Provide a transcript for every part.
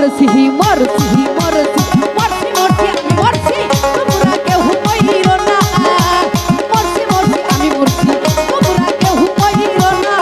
মরছি মরছি মরছি মরছি মরছি আমি মরছি তোমরা কেউ কইরো না মরছি মরছি আমি মরছি তোমরা কেউ কইরো না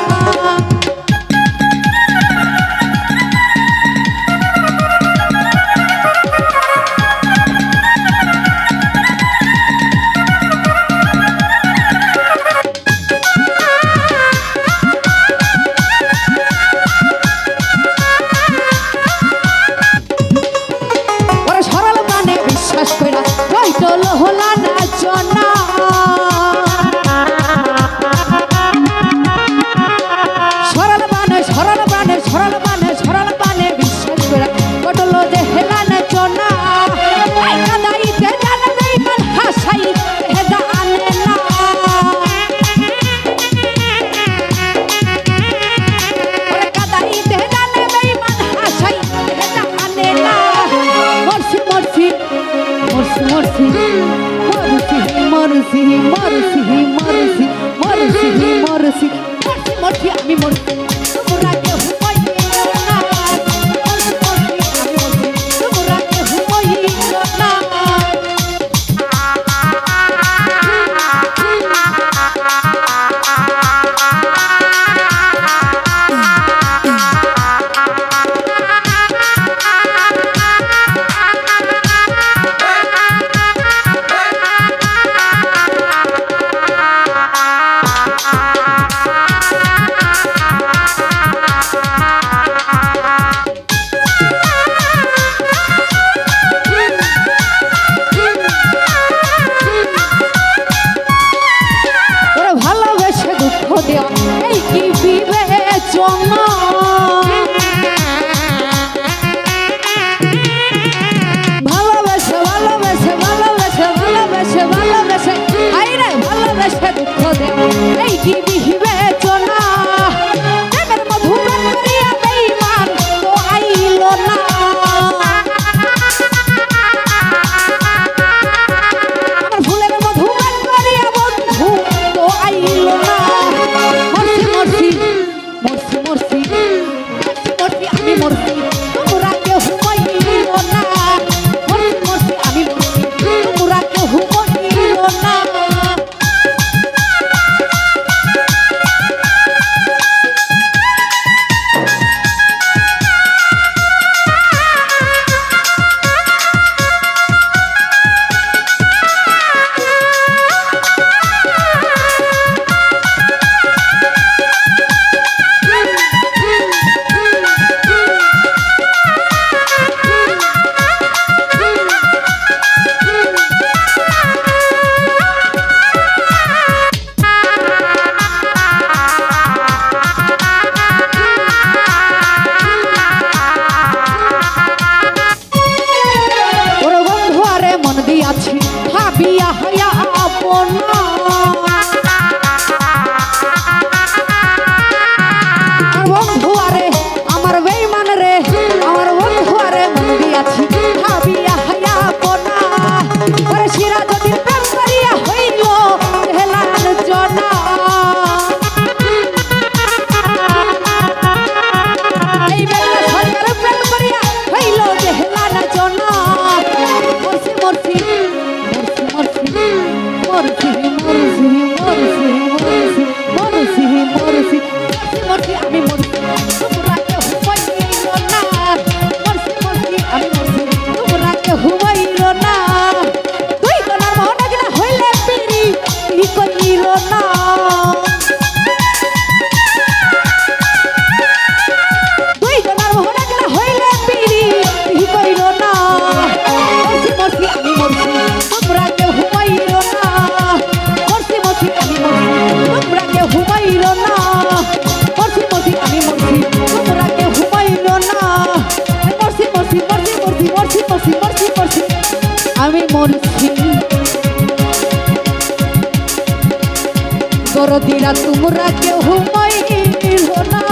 হলা না জনা সরল বানে সরল বানে সরল বানে সরল বানে বিশ্বাস করে কটল যে হেলা না জনা কাদাইতে জানে বেঈমান হাসাই হেদা আনে না কাদাইতে জানে বেঈমান হাসাই হেদা আনে না মরছি মরছি মরছি মরছি মরছি মরছি মরছি মরছি মরছি মরছি মরছি আমি মরছি তোমরা কেউ কইরো না মরছি মরছি আমি মরছি তোমরা কেউ কইরো না এই কি বিবেচনা ভালোবেসে ভালোবেসে ভালোবেসে ভালোবেসে ভালোবেসে আইরে ভালোবেসে দুঃখ দেও এই কি বিবেচনা প্রেমের মধু পান করিয়া বেঈমান তো আইলো না আমার ফুলের মধু পান করিয়া বন্ধু তো আইলো না মরছি মরছি মরছি মরছি আমি মরছি তোমরা কেউ কইরো না মরছি মরছি আমি মরছি তোমরা কেউ কইরো না আছি ভাবিয়া হইয়া আপনা বন্ধু আরে আমার বেঈমান রে আমার বন্ধু আরে মন দিয়াছি ভাবিয়া হইয়া আপনা ওরে শিরা যদি প্রেম করিয়া হইল হেলান জনা এই বেলা সরকার প্রেম করিয়া হইল যে হেলান জনা মরছি মরছি মরছি মরছি মরছি মরছি মরছি মরছি আমি মরছি তোমরা কেউ কইরো না মরছি মরছি আমি মরছি তোমরা কেউ কইরো না তুই গলার মন গলা হইলে পিরি কি কইরো না তুই গলার মন গলা হইলে পিরি কি কইরো না মরছি মরছি আমি মরছি তোমরা কেউ কইরো না মরছি মরছি আমি মরছি তোমরা কেউ কইরো না মরছি মরছি আমি মরছি তোমরা কেউ কইরো না মরছি মরছি মরছি মরছি মরছি মরছি মরছি মরছি আমি মরছি দরদিরা তোমরা কেউ কইরো না